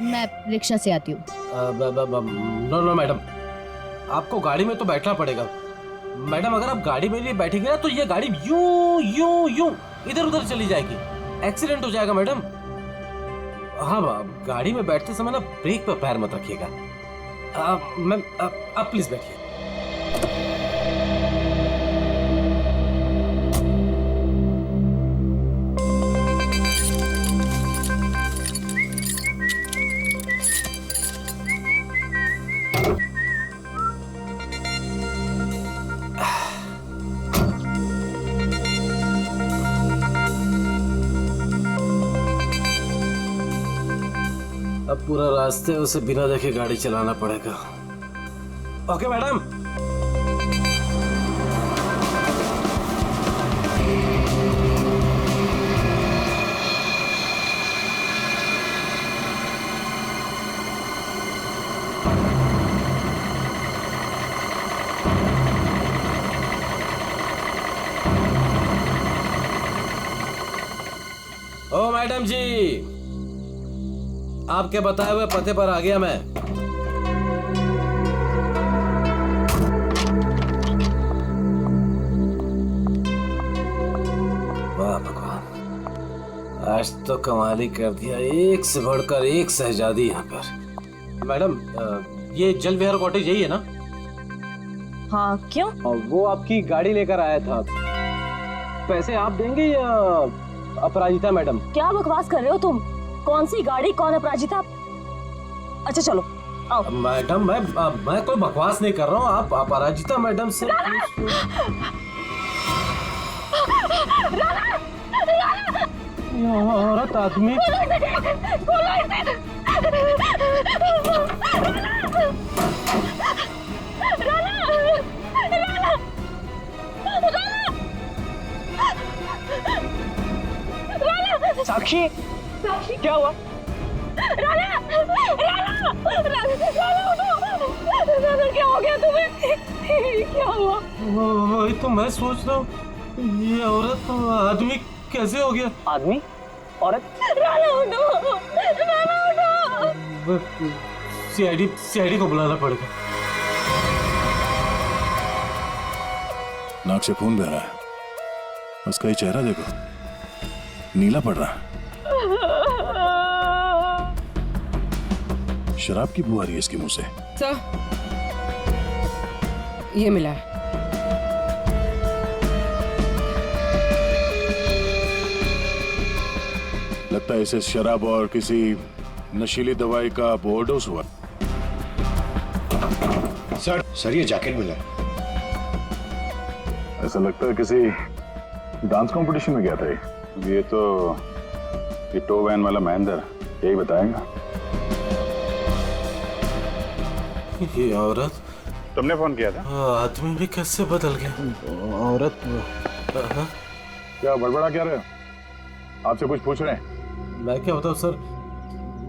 मैं रिक्शा से आती हूँ। नो नो मैडम, आपको गाड़ी में तो बैठना पड़ेगा। मैडम अगर आप गाड़ी में नहीं बैठेंगे ना तो ये गाड़ी यूं यूं यूं इधर उधर चली जाएगी, एक्सीडेंट हो जाएगा मैडम। हाँ, गाड़ी में बैठते समय ना ब्रेक पर पैर मत रखिएगा। मैम आप प्लीज बैठिए। अब पूरा रास्ते उसे बिना देखे गाड़ी चलाना पड़ेगा। Okay madam. Oh madam ji, आपके बताए हुए पते पर आ गया मैं। वाह भगवान, आज तो कमाल ही कर दिया, एक से बढ़कर एक शहजादी यहाँ पर। मैडम ये जल विहार कॉटेज यही है ना? हाँ, क्यों? वो आपकी गाड़ी लेकर आया था, पैसे आप देंगे या अपराजिता मैडम? क्या बकवास कर रहे हो तुम? कौन सी गाड़ी, कौन अपराजिता? अच्छा चलो आओ। मैडम मैं कोई बकवास नहीं कर रहा हूँ, आप अपराजिता मैडम से औरत आदमी। साक्षी, क्या हुआ? राना, क्या हो गया तुम्हें? क्या हुआ? वही तो मैं सोच रहा हूँ, ये औरत आदमी कैसे हो गया? आदमी? औरत? राना उठो, सीआईडी को बुलाना पड़ेगा। नाक से खून बह रहा है, उसका ये चेहरा देखो, नीला पड़ रहा है। शराब की बू आ रही है इसके मुंह से। सर, ये मिला है। लगता है इसे शराब और किसी नशीली दवाई का ओवरडोज हुआ। सर ये जैकेट मिला है। ऐसा लगता है किसी डांस कंपटीशन में गया था ये टो वैन वाला महेंद्र यही बताएगा। ये औरत, तुमने फोन किया था? आदमी भी कैसे बदल गया? औरत क्या बड़बड़ा क्या रहे हो? आपसे कुछ पूछ रहे हैं? मैं क्या बताऊं सर,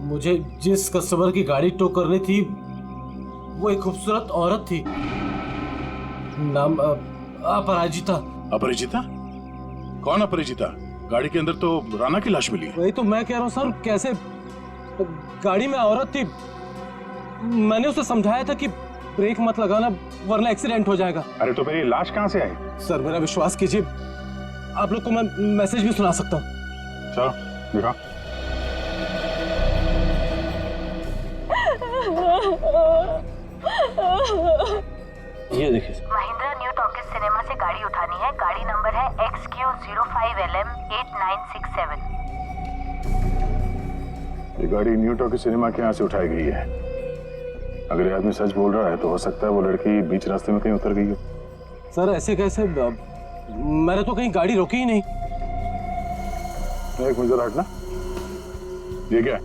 मुझे जिस कस्टमर की गाड़ी टो करनी थी वो एक खूबसूरत औरत थी, नाम अपराजिता। अपरिचिता? कौन अपरिचिता? गाड़ी के अंदर तो राना की लाश मिली है। वही तो मैं कह रहा हूँ सर, कैसे गाड़ी में औरत थी, मैंने उसे समझाया था कि ब्रेक मत लगाना वरना एक्सीडेंट हो जाएगा। अरे तो फिर ये लाश कहाँ से आई? सर मेरा विश्वास कीजिए, आप लोग को मैं मैसेज भी सुना सकता हूँ। चलो दिखा। ये देखिए, महिंद्रा न्यू टॉकीज सिनेमा से गाड़ी उठानी है। गाड़ी नंबर है XQ05LM8967। ये गाड़ी न्यू टॉकीज सिनेमा के यहाँ से उठाई गई है। अगर ये आदमी सच बोल रहा है तो हो सकता है वो लड़की बीच रास्ते में कहीं उतर गई हो। सर ऐसे कैसे, मैंने तो कहीं गाड़ी रोकी ही नहीं। एक मिनट हटना। ये क्या है?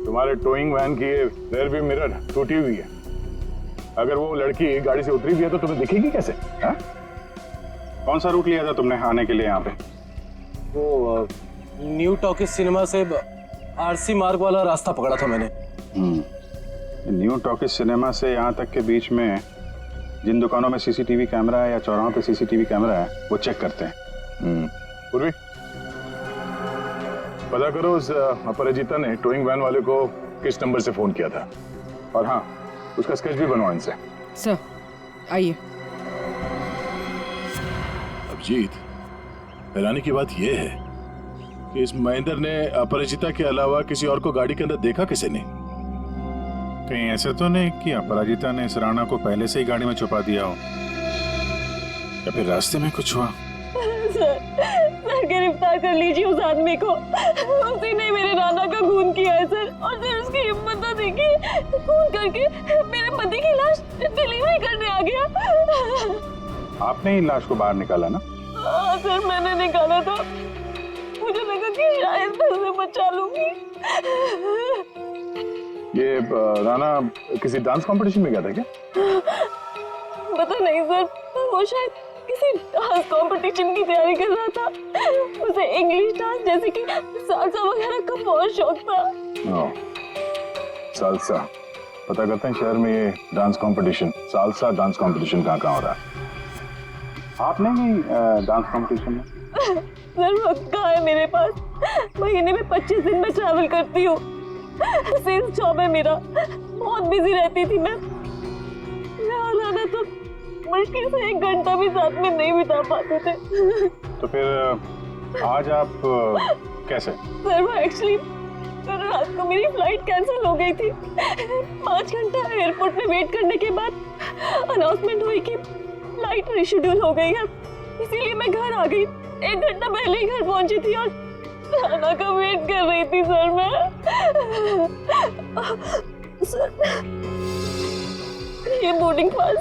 तुम्हारे टोइंग वैन की रेयर व्यू मिरर टूटी हुई है। अगर वो लड़की गाड़ी से उतरी भी है तो तुम्हें दिखेगी कैसे? हा? कौन सा रूट लिया था तुमने आने के लिए यहाँ पे? वो न्यू टॉकीज सिनेमा से आरसी मार्ग वाला रास्ता पकड़ा था मैंने। न्यू टॉकीज सिनेमा से यहाँ तक के बीच में जिन दुकानों में सीसीटीवी कैमरा है या चौराहों पे सीसीटीवी कैमरा है वो चेक करते हैं। पूर्वी पता करो उस अपराजिता ने टोइंग वैन वाले को किस नंबर से फोन किया था, और हाँ उसका स्केच भी बनवाओ इनसे। सर आइए। अभिजीत, हैरानी की बात यह है कि इस महेंद्र ने अपराजिता के अलावा किसी और को गाड़ी के अंदर देखा किसी ने? कहीं ऐसे तो नहीं कि अपराजिता ने इस राणा को पहले से ही गाड़ी में छुपा दिया हो, या फिर रास्ते में कुछ हुआ? सर गिरफ्तार कर लीजिए उस आदमी को। उसी ने मेरे नाना का खून किया है सर, और सर उसकी हिम्मत तो देखिए, खून करके मेरे पति की लाश डिलीवरी करने आ गया। आपने ही लाश को बाहर निकाला ना? हाँ सर मैंने निकाला था, मुझे लगा कि शायद मैं उसे बचा लूंगी। ये राणा किसी डांस कंपटीशन में गया था क्या? पता नहीं सर, वो शायद किसी डांस कंपटीशन की तैयारी कर रहा था। उसे इंग्लिश डांस जैसे कि सालसा वगैरह का बहुत शौक था। सालसा, पता करते हैं शहर में ये dance competition, salsa dance competition कहाँ हो रहा है? आपने ही डांस कंपटीशन में? सर वक्त कहाँ है मेरे पास, महीने में 25 दिन में ट्रैवल करती हूँ। सेल्स जॉब है मेरा, बहुत बिजी रहती थी मैं। राना तो मुश्किल से 1 घंटा भी साथ में नहीं बिता पाते थे। तो फिर आज आप कैसे? सर वो एक्चुअली रात को मेरी फ्लाइट कैंसिल हो गई थी। 5 घंटा एयरपोर्ट में वेट करने के बाद अनाउंसमेंट हुई कि फ्लाइट रिशेड्यूल हो गई है, इसीलिए मैं घर आ गई। 1 घंटा पहले ही घर पहुंची थी और राना का वेट कर रही थी सर मैं। सर ये बोर्डिंग पास।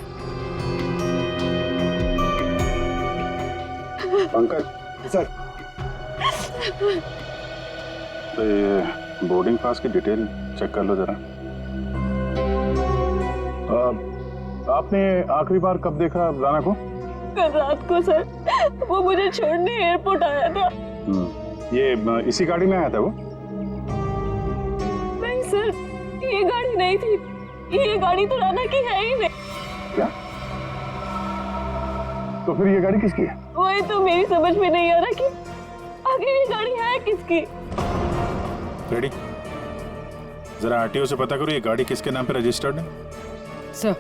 पंकज सर, तो ये बोर्डिंग पास की डिटेल चेक कर लो जरा। आपने आखिरी बार कब देखा राणा को? कल रात को सर, वो मुझे छोड़ने एयरपोर्ट आया था। ये इसी गाड़ी में आया था वो? नहीं सर, ये गाड़ी नहीं थी, ये गाड़ी तो राना की है ही नहीं। क्या? तो फिर ये गाड़ी किसकी है? वही तो मेरी समझ में नहीं आ रहा कि आखिर ये गाड़ी है किसकी। रेडी, जरा आरटीओ से पता करो ये गाड़ी किसके नाम पे रजिस्टर्ड है। सर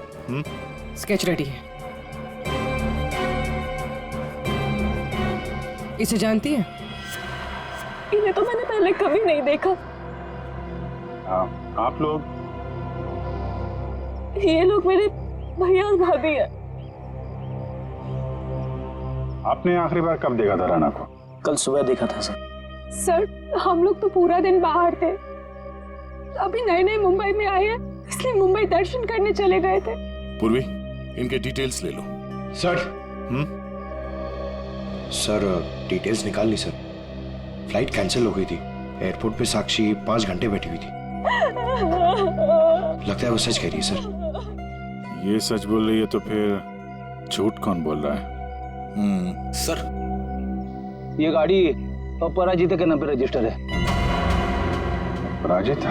स्केच रेडी है। इसे जानती है? इन्हें तो मैंने पहले कभी नहीं देखा। हाँ, आप लोग? ये लोग मेरे भैया और भाभी है। आपने आखिरी बार कब देखा था राणा को? कल सुबह देखा था सर। सर हम लोग तो पूरा दिन बाहर थे, अभी नए नए मुंबई में आए हैं, इसलिए मुंबई दर्शन करने चले गए थे। पूर्वी, इनके डिटेल्स ले लो। सर सर डिटेल्स निकाल ली सर। फ्लाइट कैंसिल हो गई थी, एयरपोर्ट पे साक्षी 5 घंटे बैठी हुई थी। लगता है वो सच कह रही है सर। ये सच बोल रही है तो फिर झूठ कौन बोल रहा है? सर ये गाड़ी अपराजिता के नाम पे रजिस्टर है। अपराजिता?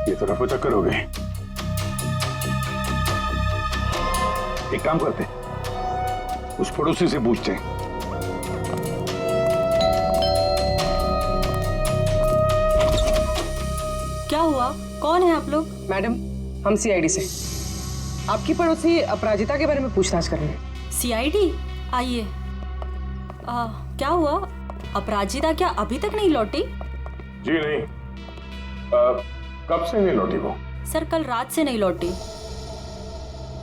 ये तो रफो चक्कर हो गई। एक काम करते, उस पड़ोसी से पूछते हैं। क्या हुआ, कौन है आप लोग? मैडम हम सीआईडी से आपकी पड़ोसी अपराजिता के बारे में पूछताछ कर रहे हैं। सीआईडी? आइए। क्या हुआ, अपराजिता क्या अभी तक नहीं लौटी? जी नहीं, कब से नहीं लौटी वो? सर कल रात से नहीं लौटी।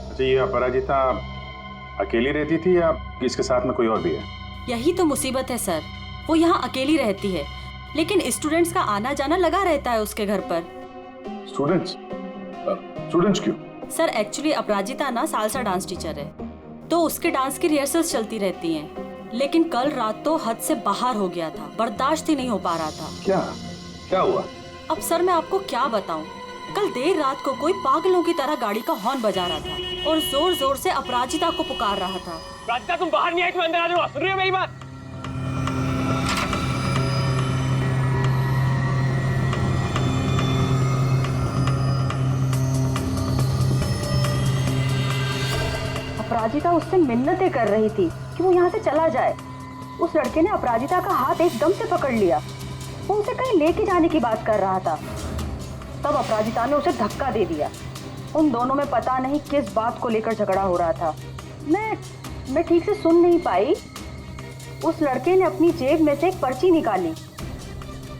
अच्छा, ये अपराजिता अकेली रहती थी या इसके साथ में कोई और भी है? यही तो मुसीबत है सर, वो यहाँ अकेली रहती है, लेकिन स्टूडेंट्स का आना जाना लगा रहता है उसके घर पर। स्टूडेंट्स क्यों? सर एक्चुअली अपराजिता ना सालसा डांस टीचर है, तो उसके डांस की रिहर्सल्स चलती रहती हैं, लेकिन कल रात तो हद से बाहर हो गया था, बर्दाश्त ही नहीं हो पा रहा था। क्या हुआ? अब सर मैं आपको क्या बताऊं, कल देर रात को कोई पागलों की तरह गाड़ी का हॉर्न बजा रहा था और जोर जोर से अपराजिता को पुकार रहा था। अपराजिता तुम बाहर नहीं आई, तुम अंदर आ जाओ, सुन रही हो मेरी बात? अपराजिता उससे मिन्नतें कर रही थी कि वो यहाँ से चला जाए। उस लड़के ने अपराजिता का हाथ एकदम से पकड़ लिया। वो उसे कहीं लेके जाने की बात कर रहा था। तब अपराजिता ने उसे धक्का दे दिया। उन दोनों में पता नहीं किस बात को लेकर झगड़ा हो रहा था। मैं ठीक से सुन नहीं पाई। उस लड़के ने अपनी जेब में से एक पर्ची निकाली,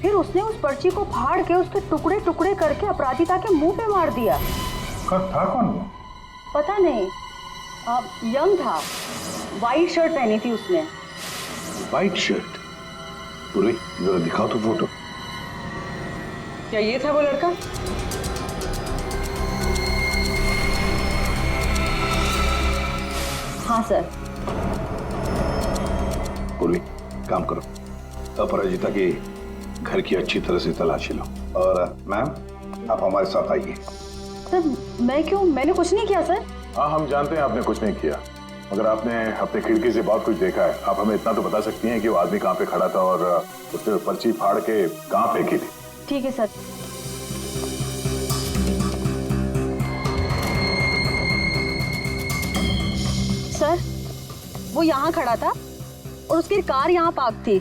फिर उसने उस पर्ची को फाड़ के उसके टुकड़े टुकड़े करके अपराजिता के मुंह पे मार दिया। था कौन वो? पता नहीं, यंग था, वाइट शर्ट पहनी थी उसने। White shirt? पूरी जरा दिखाओ तो फोटो। क्या ये था वो लड़का? हाँ सर। पूरी काम करो, अपराजिता के घर की अच्छी तरह से तलाशी लो। और मैम, आप हमारे साथ आइए। सर मैं क्यों? मैंने कुछ नहीं किया सर। हाँ, हम जानते हैं आपने कुछ नहीं किया, मगर आपने अपने खिड़की से बहुत कुछ देखा है। आप हमें इतना तो बता सकती हैं कि वो आदमी कहाँ पे खड़ा था और उसने पर्ची फाड़ के कहाँ फेंकी थी? ठीक है सर। सर वो यहाँ खड़ा था और उसकी कार यहाँ पार्क थी।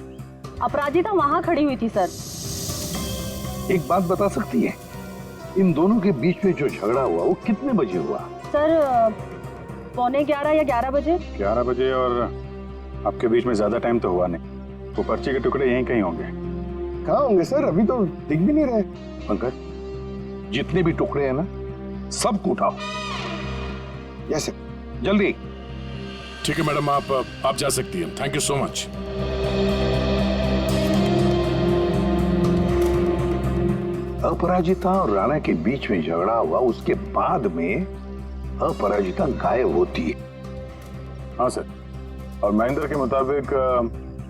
अपराजिता वहाँ खड़ी हुई थी सर। एक बात बता सकती है, इन दोनों के बीच में जो झगड़ा हुआ वो कितने बजे हुआ? सर 11:15 या 11 बजे। 11 बजे, और आपके बीच में ज्यादा टाइम तो हुआ नहीं। वो पर्ची के टुकड़े यहीं कहीं होंगे। कहाँ होंगे सर? अभी तो दिख भी नहीं रहे। पंकज, जितने भी टुकड़े हैं ना, सबको उठाओ। यस सर, जल्दी। ठीक है मैडम, आप जा सकती हैं। Thank you so much. Aparajita और राणा के बीच में झगड़ा हुआ, उसके बाद में अपराजिता गायब होती है। हाँ सर, और महेंद्र के मुताबिक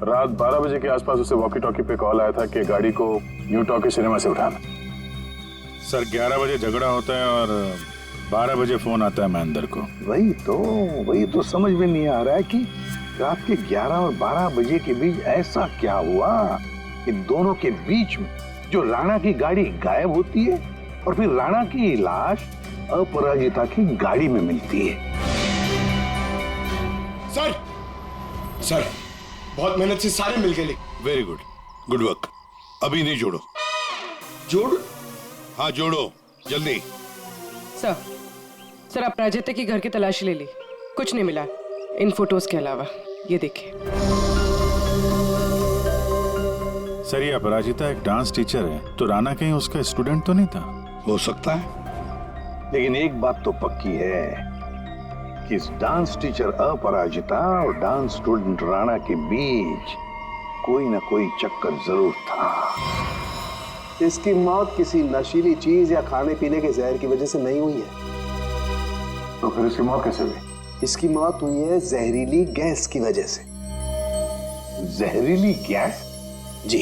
रात 12 बजे के आसपास उसे वॉकी टॉकी पे कॉल आया था कि गाड़ी को न्यू टॉकी सिनेमा से उठाना। सर 11 बजे झगड़ा होता है और 12 बजे फोन आता है महेंद्र को। वही तो समझ में नहीं आ रहा है कि रात के 11 और 12 बजे के बीच ऐसा क्या हुआ कि दोनों के बीच में जो राणा की गाड़ी गायब होती है और फिर राणा की लाश अपराजिता की गाड़ी में मिलती है। सर बहुत मेहनत से सारे मिल गए। Very good, good work. अभी नहीं जोड़ो। हाँ जोड़ो जल्दी। सर अपराजिता के घर की तलाशी ले ली, कुछ नहीं मिला इन फोटोज के अलावा। ये देखिए सर, ये अपराजिता एक डांस टीचर है, तो राणा कहीं उसका स्टूडेंट तो नहीं था? हो सकता है, लेकिन एक बात तो पक्की है कि इस डांस टीचर अपराजिता और डांस स्टूडेंट राणा के बीच कोई ना कोई चक्कर जरूर था। इसकी मौत किसी नशीली चीज या खाने पीने के जहर की वजह से नहीं हुई है। तो फिर इसकी मौत कैसे हुई? इसकी मौत हुई है जहरीली गैस की वजह से। जहरीली गैस? जी।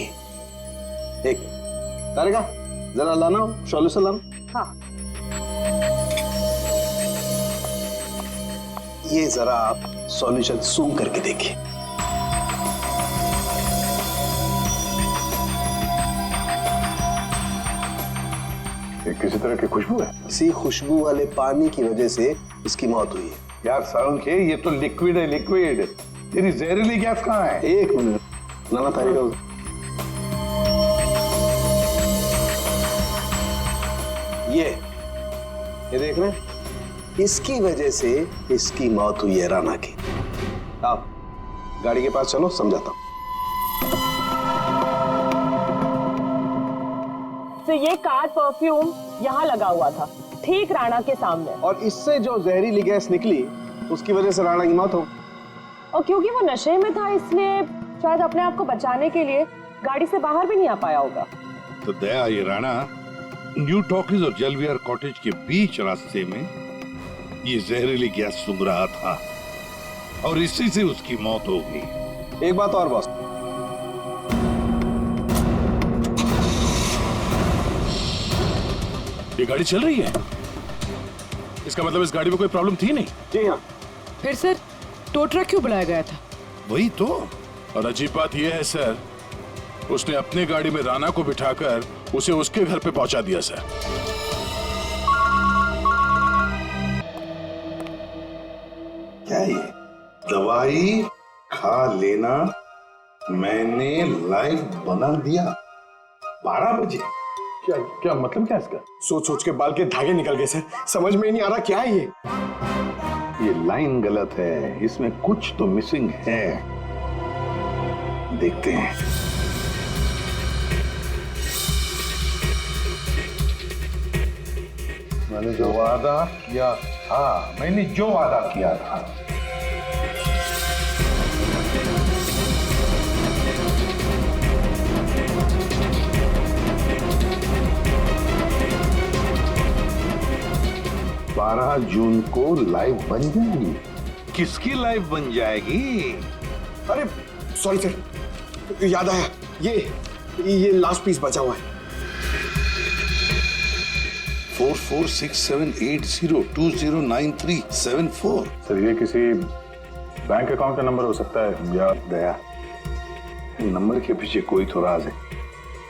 एक तारिका, जरा लाना सॉल्यूशन लाना। हाँ। ये जरा आप सॉल्यूशन सूंघ करके देखिए। किसी तरह की खुशबू है? इसी खुशबू वाले पानी की वजह से इसकी मौत हुई है। यार सारंगे, ये तो लिक्विड है, लिक्विड। तेरी जहरीली गैस कहाँ है? एक मिनट लाना तारिका। ये देख रहे हैं, इसकी वजह से इसकी मौत हुई है राणा की। आप गाड़ी के पास चलो, समझाता हूं। तो ये कार परफ्यूम यहाँ लगा हुआ था, ठीक राणा के सामने। और इससे जो जहरीली गैस निकली, उसकी वजह से राणा की मौत हो। और क्योंकि वो नशे में था, इसलिए शायद अपने आप को बचाने के लिए गाड़ी से बाहर भी नहीं आ पाया होगा। तो दया, ये राणा न्यू टॉकीज और जलवियर कॉटेज के बीच रास्ते में ये जहरीली गैस सूंघ रहा था और इसी से उसकी मौत हो गई। एक बात और बॉस, ये गाड़ी चल रही है, इसका मतलब इस गाड़ी में कोई प्रॉब्लम थी नहीं। जी हाँ। फिर सर टो ट्रक क्यों बुलाया गया था? वही तो। और अजीब बात यह है सर, उसने अपनी गाड़ी में राणा को बिठाकर उसे उसके घर पे पहुंचा दिया सर। क्या है ये? दवाई खा लेना, मैंने लाइव बना दिया 12 बजे। क्या क्या मतलब क्या इसका? सोच सोच के बाल के धागे निकल गए सर, समझ में ही नहीं आ रहा क्या है ये। ये लाइन गलत है, इसमें कुछ तो मिसिंग है। देखते हैं। मैंने जो वादा किया था, मैंने जो वादा किया था। बारह जून को लाइव बन जाएगी। किसकी लाइव बन जाएगी? अरे सॉरी सर, याद आया, ये लास्ट पीस बचा हुआ है। 446780209374। सर ये किसी बैंक अकाउंट का नंबर हो सकता है या? दया, नंबर के पीछे कोई तो राज है,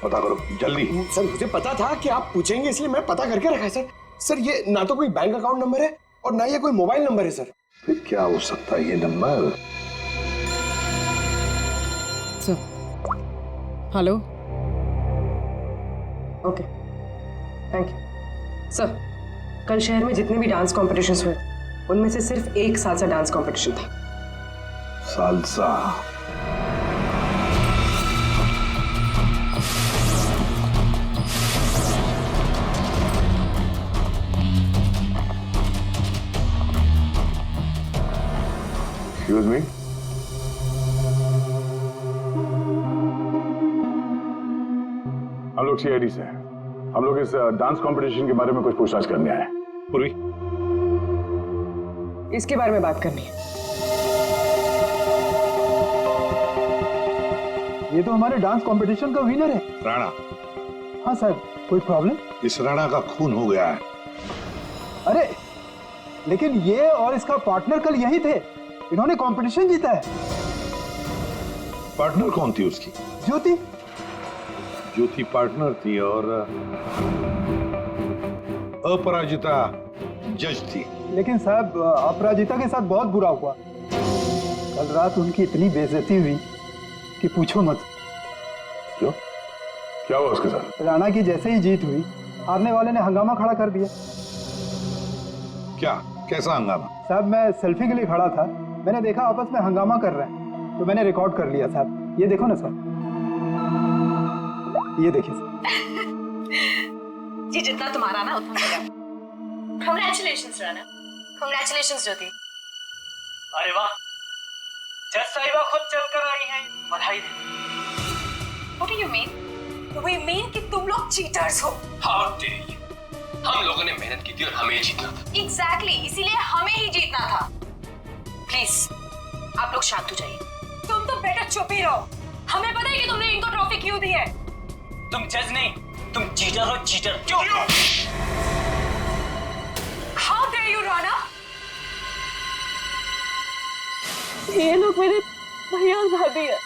पता करो जल्दी। सर मुझे पता था कि आप पूछेंगे, इसलिए मैं पता करके रखा है सर। सर ये ना तो कोई बैंक अकाउंट नंबर है और ना ये कोई मोबाइल नंबर है सर। फिर क्या हो सकता है ये number? Sir hello, okay thank you. Sir कल शहर में जितने भी डांस कॉम्पिटिशन्स हुए उनमें से सिर्फ एक सालसा डांस कॉम्पिटिशन था। सालसा? एक्सक्यूज मी, हम लोग सीआईडी से हैं। हम लोग इस डांस कंपटीशन के बारे में कुछ पूछताछ करने आए हैं। पूर्वी, इसके बारे में बात करनी है। ये तो हमारे डांस कंपटीशन का विनर है। राणा? हाँ सर, कोई प्रॉब्लम? इस राणा का खून हो गया है। अरे लेकिन ये और इसका पार्टनर कल यही थे, इन्होंने कंपटीशन जीता है। पार्टनर कौन थी उसकी? ज्योति। ज्योति पार्टनर थी और अपराजिता जज थी। लेकिन साहब अपराजिता के साथ बहुत बुरा हुआ। कल रात उनकी इतनी बेइज्जती हुई कि पूछो मत। क्यों? क्या हुआ उसके साथ? राणा की जैसे ही जीत हुई, हारने वाले ने हंगामा खड़ा कर दिया। क्या? कैसा हंगामा? साहब मैं सेल्फी के लिए खड़ा था, मैंने देखा आपस में हंगामा कर रहे हैं, तो मैंने रिकॉर्ड कर लिया साहब। ये देखो ना सर, ये देखिए सर। जी जितना तुम्हारा ना उतना मेरा। कांग्रेचुलेशंस राणा। कांग्रेचुलेशंस ज्योति। अरे वाह, जज साहिबा खुद चलकर आई हैं, बधाई दे। What do you mean? We mean कि तुम लोग चीटर्स हो। How dare you? हम लोगों ने मेहनत की थी और हमें जीतना था। Exactly, इसीलिए हमें ही जीतना था। प्लीज आप लोग शांत हो जाइए। तुम तो बेटा चुप ही रहो। हमें पता है कि तुमने इनको ट्रॉफी क्यों दी है। तुम जज नहीं, तुम चीटर हो, चीटर। क्यों? How dare you, Rana? ये लोग मेरे भैया और भाभी है।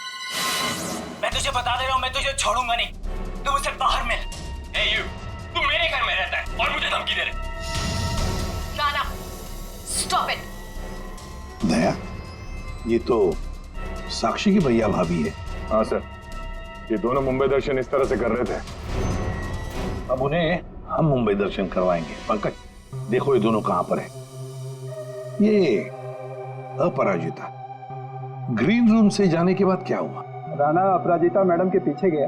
मैं तुझे बता दे रहा हूँ, मैं तुझे छोड़ूंगा नहीं। तू मुझसे बाहर मिल। Hey you, तू मेरे घर में रहता है और मुझे धमकी दे रहे। Rana, stop it. दया, ये तो साक्षी की भैया भाभी है। हाँ सर, ये दोनों मुंबई दर्शन इस तरह से कर रहे थे। अब उन्हें हम मुंबई दर्शन करवाएंगे। पंकज देखो ये दोनों कहां पर है। ये अपराजिता ग्रीन रूम से जाने के बाद क्या हुआ? राणा अपराजिता मैडम के पीछे गया,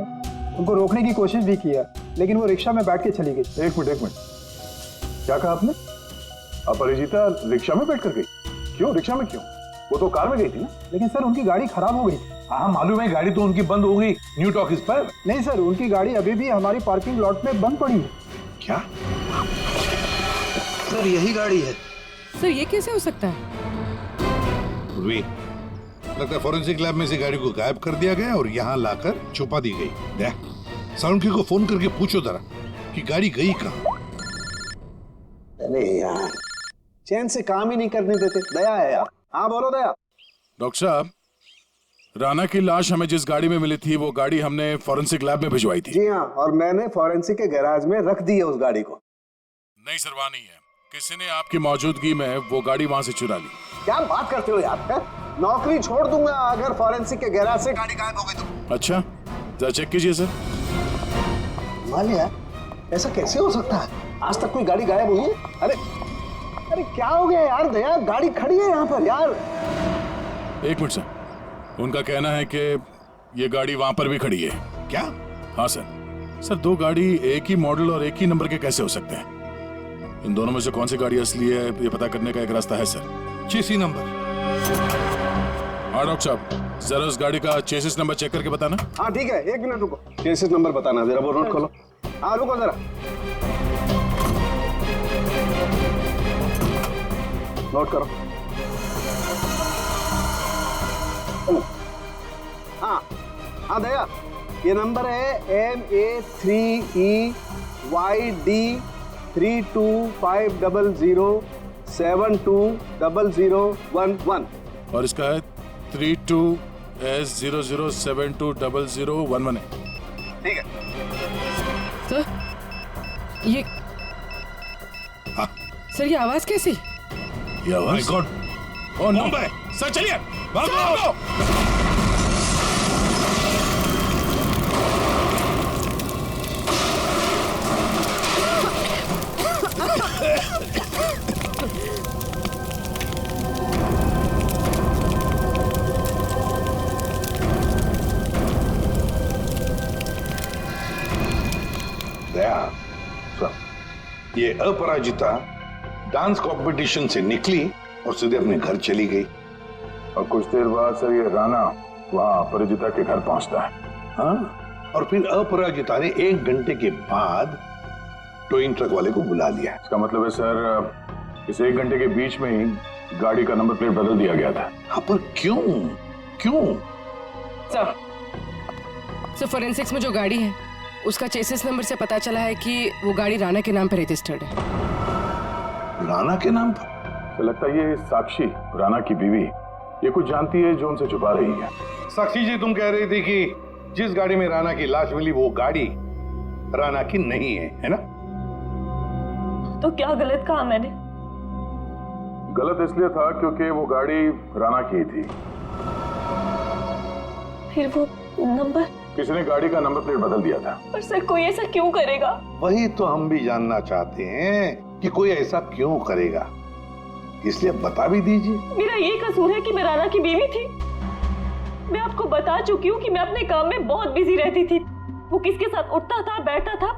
उनको रोकने की कोशिश भी किया, लेकिन वो रिक्शा में बैठ के चली गई। एक मिनट, क्या कहा आपने? अपराजिता रिक्शा में बैठ कर गई? क्यों? रिक्शा में क्यों? वो तो कार में गई थी ना। लेकिन सर उनकी गाड़ी खराब हो गई। हाँ मालूम है, गाड़ी तो उनकी बंद हो गई न्यू टॉकीज पर। नहीं सर, उनकी गाड़ी अभी भी हमारी पार्किंग लॉट में बंद पड़ी है। क्या? सर यही गाड़ी है। सर ये कैसे हो सकता है? लगता है फॉरेंसिक लैब में से गाड़ी को गायब कर दिया गया और यहाँ लाकर छुपा दी गई। साउंडकी को फोन करके पूछो जरा कि गाड़ी गई कहाँ। अरे यार, चैन से काम ही नहीं करने देते। दया है यार। हाँ बोलो दया। डॉक्टर साहब, राणा की लाश हमें जिस गाड़ी में मिली थी वो गाड़ी हमने फॉरेंसिक लैब में भिजवाई थी। जी हाँ, और मैंने फॉरेंसिक के गैराज में रख दी है उस गाड़ी को। नहीं सर, वहाँ नहीं है। किसी ने आपकी मौजूदगी में वो गाड़ी वहां से चुरा ली। क्या बात करते हो यार? हैं? नौकरी छोड़ दूंगा अगर फॉरेंसिक के गैराज से गाड़ी गायब हो गई तो। अच्छा, जरा चेक कीजिए सर। मालिया, ऐसा कैसे हो सकता है? आज तक कोई गाड़ी गायब हुई है? अरे अरे क्या हो गया यार दया, गाड़ी खड़ी है यहाँ पर यार। एक मिनट सर, उनका कहना है कि ये गाड़ी वहां पर भी खड़ी है। क्या? हाँ सर। सर, दो गाड़ी एक ही मॉडल और एक ही नंबर के कैसे हो सकते हैं? इन दोनों में से कौन सी गाड़ी असली है ये पता करने का एक रास्ता है सर। चेसी नंबर। हाँ डॉक्टर साहब, जरा उस गाड़ी का चेसिस नंबर चेक करके बताना। हाँ ठीक है, 1 मिनट रुको, चेसिस नंबर बताना जरा, वो नोट खोलो। हाँ रुको जरा, नोट करो। हाँ हाँ दया, ये नंबर है MA3EYD325007200011 और इसका है 32S00720011 है। ठीक है सर, ये हाँ सर, ये आवाज कैसी? ये आवाज गॉड, ओह नो सर, चलिए भागो। दया, सुन, ये अपराजिता डांस कंपटीशन से निकली और सीधे अपने घर चली गई। और कुछ देर बाद सर ये राणा वहां अपराजिता के घर पहुंचता है। हाँ, और फिर अपराजिता ने 1 घंटे के बाद टोइंग ट्रक वाले को बुला लिया। इसका मतलब है सर, इस 1 घंटे के बीच में ही गाड़ी का नंबर प्लेट बदल दिया गया था। हाँ, पर क्यों क्यों? सर, फॉरेंसिक्स में जो गाड़ी है उसका चेसिस नंबर से पता चला है कि वो गाड़ी राणा के नाम पर रजिस्टर्ड है। राणा के नाम पर? तो लगता है ये साक्षी, राणा की बीवी, ये कुछ जानती है जो उनसे छुपा रही है। साक्षी जी, तुम कह रही थी कि जिस गाड़ी में राणा की लाश मिली वो गाड़ी राणा की नहीं है ना? तो क्या गलत कहा मैंने? गलत इसलिए था क्योंकि वो गाड़ी राणा की थी। फिर वो नंबर? किसी ने गाड़ी का नंबर प्लेट बदल दिया था। पर सर, कोई ऐसा क्यों करेगा? वही तो हम भी जानना चाहते हैं कि कोई ऐसा क्यों करेगा, इसलिए बता भी दीजिए। मेरा ये कसूर है कि मैं राणा की बीवी थी। मैं आपको बता चुकी हूँ कि मैं अपने काम में बहुत बिजी रहती थी। वो किसके साथ उठता था, बैठता था,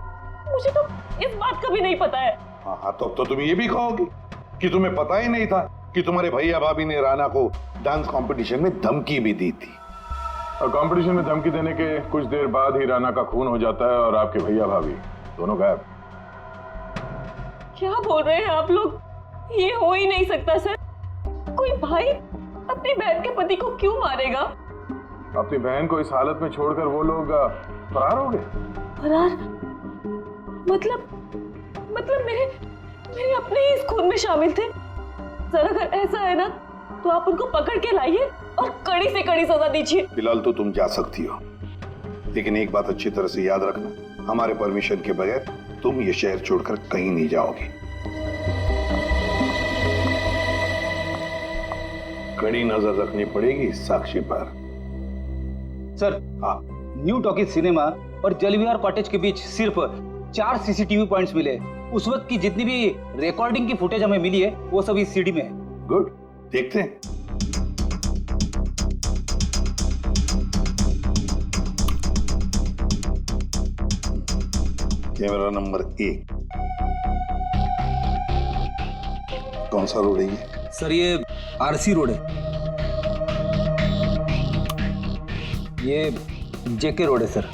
मुझे तो इस बात का भी नहीं पता है। हाँ, तो तुम ये भी कहोगे कि तुम्हें पता ही नहीं था कि तुम्हारे भैया भाभी ने राणा को डांस कंपटीशन में धमकी भी दी थी। और कंपटीशन में धमकी देने के कुछ देर बाद ही राणा का खून हो जाता है और आपके भैया भाभी दोनों गायब। क्या बोल रहे हैं आप लोग? ये हो ही नहीं सकता सर। कोई भाई अपनी बहन के पति को क्यों मारेगा? अपनी बहन को इस हालत में छोड़कर वो लोग फरार हो गए। फरार? मतलब मेरे अपने ही इस खून में शामिल थे। सर, अगर ऐसा है ना तो आप उनको पकड़ के लाइए और कड़ी से कड़ी सजा दीजिए। फिलहाल तो तुम जा सकती हो, लेकिन एक बात अच्छी तरह से याद रखना, हमारे परमिशन के बगैर तुम ये शहर छोड़कर कहीं नहीं जाओगे। कड़ी नजर रखनी पड़ेगी साक्षी पर। सर, न्यू टॉकीज सिनेमा और जलविहार कॉटेज के बीच सिर्फ 4 सीसीटीवी पॉइंट्स मिले। उस वक्त की जितनी भी रिकॉर्डिंग की फुटेज हमें मिली है वो सब इस सीडी में है। गुड, देखते हैं। कैमरा नंबर 1, कौन सा रोड है ये? सर, ये आरसी रोड है। ये जेके रोड है सर।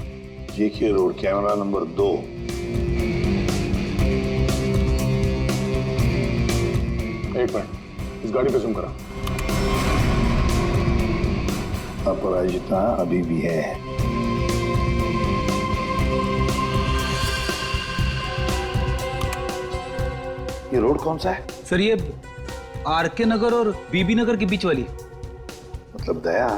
जेके रोड, कैमरा नंबर 2। एक मिनट, इस गाड़ी पे जूम करा। अपराजिता अभी भी है। ये रोड कौन सा है? सर, ये आरके नगर और बीबी नगर के बीच वाली। मतलब दया,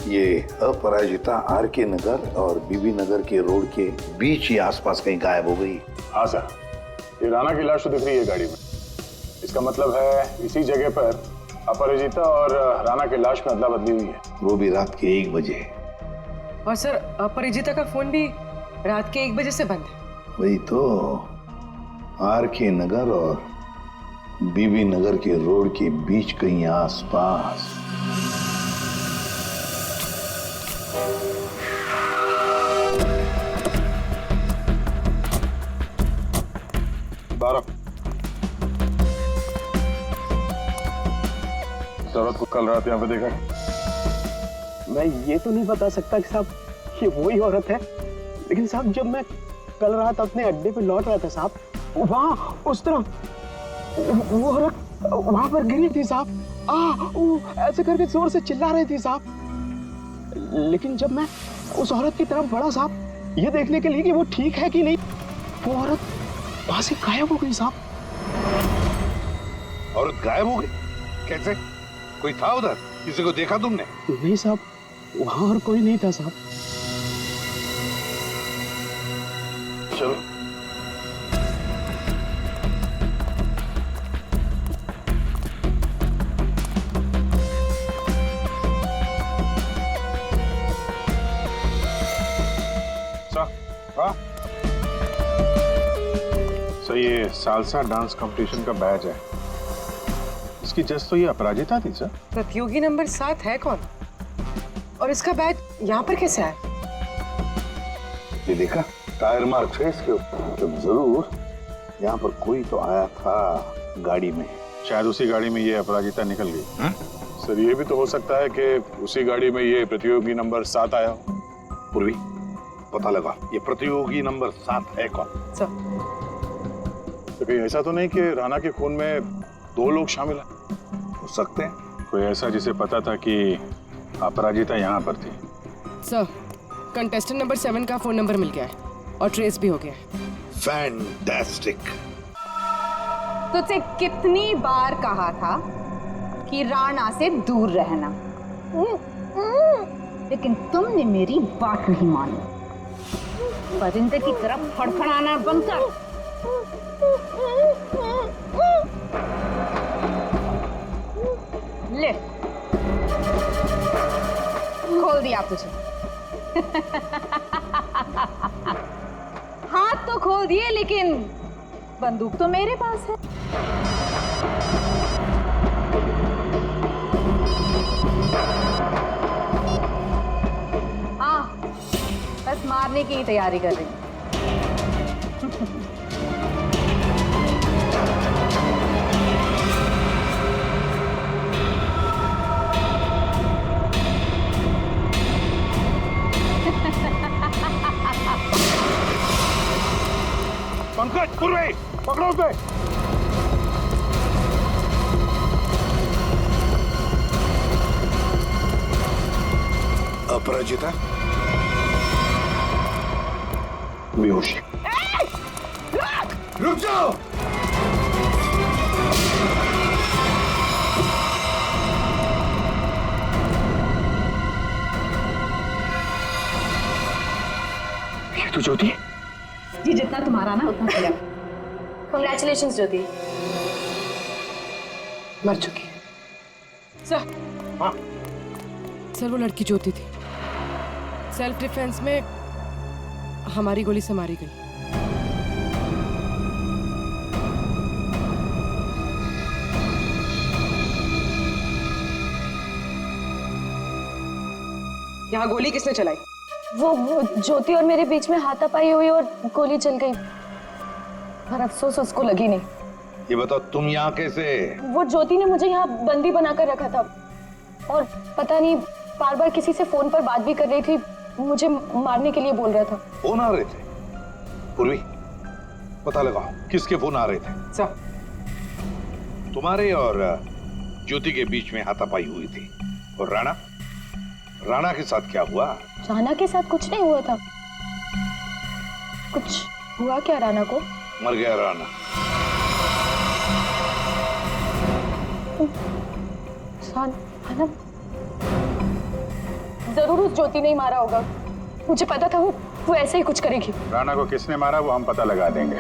ये अपराजिता आरके नगर और बीबी नगर के रोड के बीच ही आसपास कहीं गायब हो गई। हाँ सर, ये राणा की लाश तो दिख रही है गाड़ी में। इस इसका मतलब है इसी जगह पर अपराजिता और राणा की लाश में अदला बदली हुई है। वो भी रात के 1 बजे। और सर अपरिजिता का फोन भी रात के 1 बजे से बंद है। वही तो, RK नगर और बीबी नगर के रोड के बीच कहीं आसपास। औरत को कल रात यहाँ पे देखा? मैं ये तो नहीं बता सकता कि साहब ये वही औरत है, लेकिन साहब जब मैं कल रात अपने अड्डे पे लौट रहा था साहब, वहाँ उस तरफ वो औरत वहां पर गिरी थी साहब। वो ऐसे करके जोर से चिल्ला रही थी साहब। लेकिन जब मैं उस औरत की तरफ बढ़ा साहब, ये देखने के लिए कि वो ठीक है कि नहीं, वो औरत वहां से गायब हो गई साहब। औरत गायब हो गई? कैसे? कोई था उधर? किसी को देखा तुमने? नहीं साहब, वहां और कोई नहीं था साहब। चलो सर, ये सालसा डांस कंपटीशन का बैच है। इसकी जज तो ये अपराजिता थी सर। प्रतियोगी नंबर 7 है कौन? और इसका बैच यहाँ पर कैसे आया? ये देखा टायर मार्क्स है इसके ऊपर। तो जरूर यहाँ पर कोई तो आया था गाड़ी में। शायद उसी गाड़ी में ये अपराजिता निकल गई। सर ये भी तो हो सकता है कि उसी गाड़ी में ये प्रतियोगी नंबर 7 आया हो। पूर्वी पता लगा ये प्रतियोगी नंबर 7 है कौन? तो कहीं ऐसा तो नहीं कि राणा के खून में 2 लोग शामिल हैं? हो सकते हैं। कोई ऐसा जिसे पता था कि अपराजिता यहाँ पर थी। सर कंटेस्टेंट नंबर 7 का फोन नंबर मिल गया है और ट्रेस भी हो गया है। फैंटास्टिक। तुझसे कितनी बार कहा था कि राणा से दूर रहना, लेकिन तुमने मेरी बात नहीं मानी। परिंदे की तरफ फड़फड़ाना बंद कर। ले, खोल दिया तुझे। हाथ तो खोल दिए, लेकिन बंदूक तो मेरे पास है। हाँ, बस मारने की तैयारी कर रही हूँ। पंकज, पूर्वी, पकड़ो उसे। अपराजिता बेहोशी। रुक जाओ। ये तो ज्योति। जी जितना तुम्हारा ना उतना किया। Congratulations ज्योति। मर चुकी है। सर हाँ सर, वो लड़की ज्योति थी। सेल्फ डिफेंस में हमारी गोली से मारी गई। यहाँ गोली किसने चलाई? वो ज्योति और मेरे बीच में हाथापाई हुई और गोली चल गई, पर अफसोस उसको लगी नहीं। ये बताओ तुम यहाँ कैसे? वो ज्योति ने मुझे यहाँ बंदी बनाकर रखा था और पता नहीं बार बार किसी से फोन पर बात भी कर रही थी, मुझे मारने के लिए बोल रहा था। फोन आ रहे थे? पूर्वी पता लगाओ किसके फोन आ रहे थे। सर तुम्हारे और ज्योति के बीच में हाथापाई हुई थी। और राणा, राणा के साथ क्या हुआ? राणा के साथ कुछ नहीं हुआ था। कुछ हुआ क्या राणा को? मर गया राणा। राणा जरूर उस ज्योति ने ही मारा होगा। मुझे पता था वो ऐसे ही कुछ करेगी। राणा को किसने मारा वो हम पता लगा देंगे।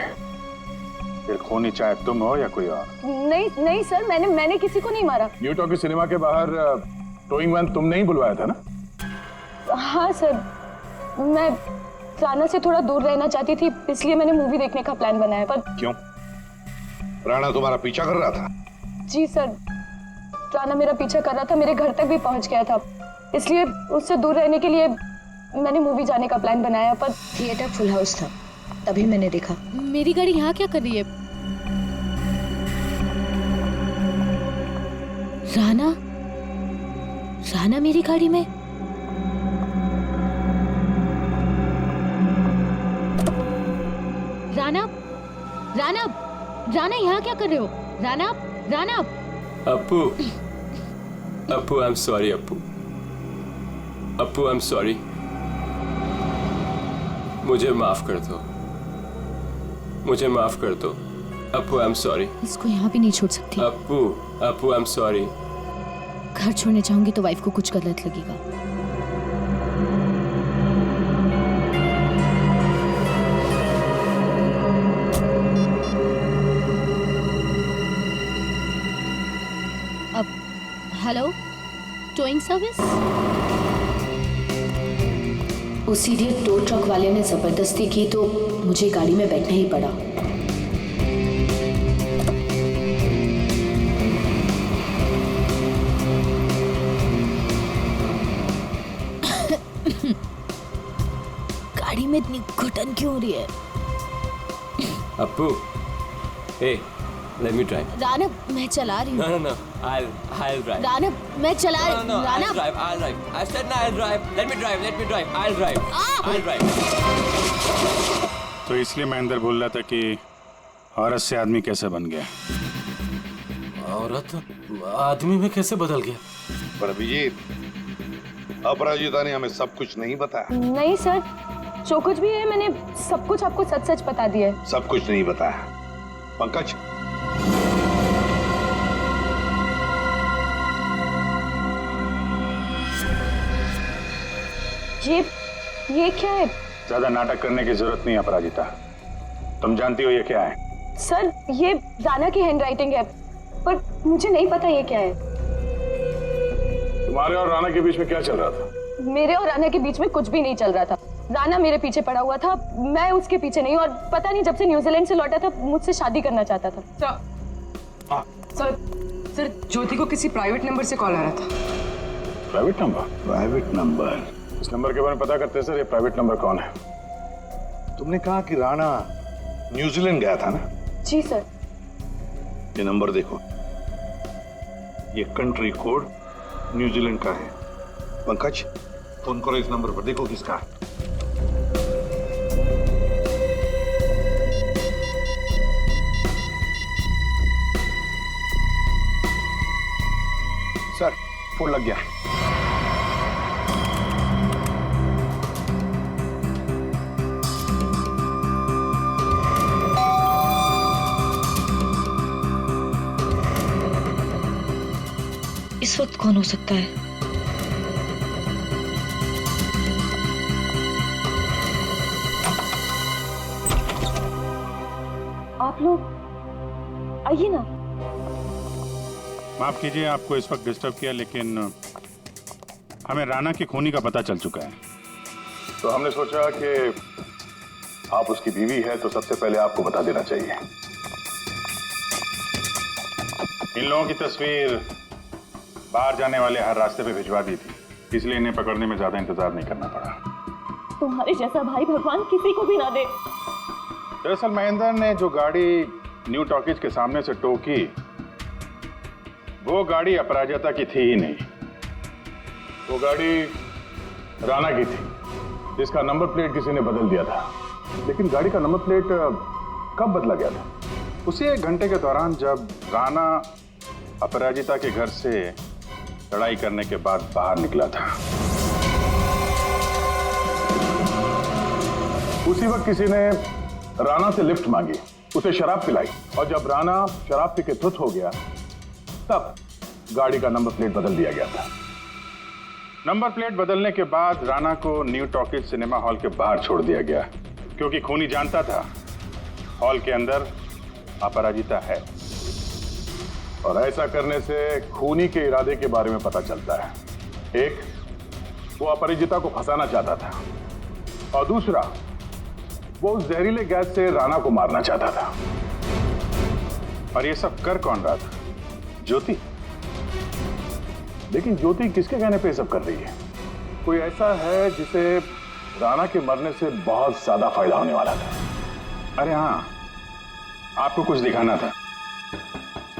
फिर खूनी चाहे तुम हो या कोई और? नहीं नहीं सर, मैंने किसी को नहीं मारा। न्यू टॉकी सिनेमा के बाहर टोइंग वैन तुमने ही बुलवाया था ना? हाँ सर, मैं राणा से थोड़ा दूर रहना चाहती थी, इसलिए मैंने मूवी देखने का प्लान बनाया। पर क्यों? राणा तुम्हारा पीछा कर रहा था? जी सर, राणा मेरा पीछा कर रहा था, मेरे घर तक भी पहुंच गया था, इसलिए उससे दूर रहने के लिए मैंने मूवी जाने का प्लान बनाया। पर थिएटर फुल हाउस था, तभी मैंने देखा। मेरी गाड़ी यहाँ क्या कर रही है? राणा मेरी गाड़ी में? राणा यहाँ क्या कर रहे हो? Rana Appu, I am sorry Appu, I am sorry, मुझे माफ कर दो, अप्पू, आई एम सॉरी। इसको यहाँ भी नहीं छोड़ सकती। Appu, I am sorry. घर छोड़ने जाऊंगी तो वाइफ को कुछ गलत लगेगा। अब हेलो, टोइंग सर्विस? उस इडियट टो ट्रक वाले ने जबरदस्ती की तो मुझे गाड़ी में बैठना ही पड़ा। गाड़ी में इतनी घुटन क्यों हो रही है? Appu, hey, let me drive. Rana, मैं चला रही हूँ। No, I'll drive. राणा, मैं चला रही हूँ। Rana, I'll drive. I said no, I'll drive. Let me drive. I'll drive. तो इसलिए मैं अंदर बोल रहा था कि औरत से आदमी कैसे बन गया? औरत आदमी में कैसे बदल गया? पर अभिजीत, अपराजिता ने हमें सब कुछ नहीं बताया। नहीं सर, जो कुछ भी है मैंने सब कुछ आपको सच सच बता दिया है। सब कुछ नहीं बताया। पंकज, ये क्या है? ज्यादा नाटक करने की जरूरत नहीं अपराजिता, तुम जानती हो ये क्या है? सर, ये राणा की हैंडराइटिंग है, पर मुझे नहीं पता ये क्या है। तुम्हारे और राणा के बीच में क्या चल रहा था? मेरे और राणा के बीच में कुछ भी नहीं चल रहा था। राणा मेरे पीछे पड़ा हुआ था, मैं उसके पीछे नहीं, और पता नहीं जब से न्यूजीलैंड से लौटा था मुझसे शादी करना चाहता था। सर, ज्योति को किसी प्राइवेट नंबर से कॉल आ रहा था। Private number? इस नंबर के बारे में पता करते हैं सर, ये प्राइवेट नंबर कौन है? तुमने कहा कि राणा न्यूजीलैंड गया था ना? जी सर। ये नंबर देखो, ये कंट्री कोड न्यूजीलैंड का है। पंकज, फोन करो इस नंबर पर, देखो किसका है। सर, फोन लग गया। इस वक्त कौन हो सकता है? आप लोग आइए ना। माफ कीजिए आपको इस वक्त डिस्टर्ब किया, लेकिन हमें राणा के खूनी का पता चल चुका है। तो हमने सोचा कि आप उसकी बीवी है तो सबसे पहले आपको बता देना चाहिए। इन लोगों की तस्वीर बाहर जाने वाले हर रास्ते पे भिजवा दी थी, इसलिए इन्हें पकड़ने में ज्यादा इंतजार नहीं करना पड़ा। तुम्हारे जैसा भाई भगवान किसी को भी ना दे। दरअसल महेंद्र ने जो गाड़ी न्यू टॉकीज के सामने से टो की, वो गाड़ी अपराजिता की थी ही नहीं। वो गाड़ी राणा की थी, जिसका नंबर प्लेट किसी ने बदल दिया था। लेकिन गाड़ी का नंबर प्लेट कब बदला गया था? उसी 1 घंटे के दौरान जब राणा अपराजिता के घर से लड़ाई करने के बाद बाहर निकला था। उसी वक्त किसी ने राणा से लिफ्ट मांगी, उसे शराब पिलाई, और जब राणा शराब पी के धुत हो गया तब गाड़ी का नंबर प्लेट बदल दिया गया था। नंबर प्लेट बदलने के बाद राणा को न्यू टॉकीज सिनेमा हॉल के बाहर छोड़ दिया गया, क्योंकि खूनी जानता था हॉल के अंदर अपराजिता है, और ऐसा करने से खूनी के इरादे के बारे में पता चलता है। एक, वो अपराजिता को फंसाना चाहता था, और दूसरा, वो उस जहरीले गैस से राणा को मारना चाहता था। और ये सब कर कौन रहा था? ज्योति। लेकिन ज्योति किसके कहने पे सब कर रही है? कोई ऐसा है जिसे राणा के मरने से बहुत ज्यादा फायदा होने वाला था। अरे हाँ, आपको कुछ दिखाना था।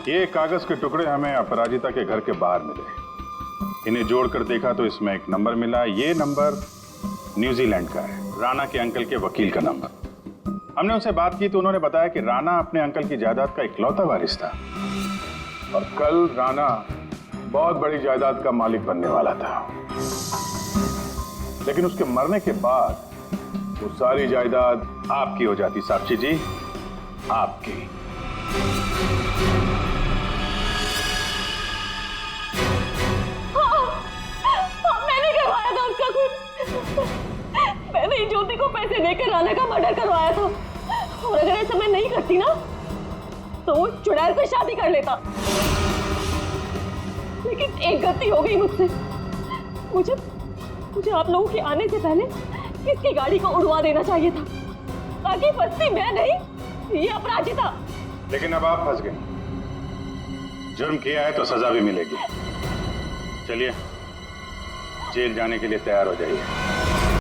ये कागज के टुकड़े हमें अपराजिता के घर के बाहर मिले। इन्हें जोड़कर देखा तो इसमें एक नंबर मिला। ये नंबर न्यूजीलैंड का है, राणा के अंकल के वकील का नंबर। हमने उनसे बात की तो उन्होंने बताया कि राणा अपने अंकल की जायदाद का इकलौता वारिस था, और कल राणा बहुत बड़ी जायदाद का मालिक बनने वाला था। लेकिन उसके मरने के बाद वो सारी जायदाद आपकी हो जाती। साक्षी जी, आपकी। मैंने करवाया था उसका खून। मैंने ज्योति को पैसे देकर राणा का मर्डर करवाया था, और अगर ऐसा मैं नहीं करती ना तो वो चुड़ैल से शादी कर लेता। लेकिन एक गलती हो गई मुझसे। मुझे आप लोगों के आने से पहले इसकी गाड़ी को उड़वा देना चाहिए था, ताकि फंसती मैं नहीं, ये अपराजिता। लेकिन अब आप फंस गए। जुर्म किया है तो सजा भी मिलेगी। चलिए, जेल जाने के लिए तैयार हो जाइए।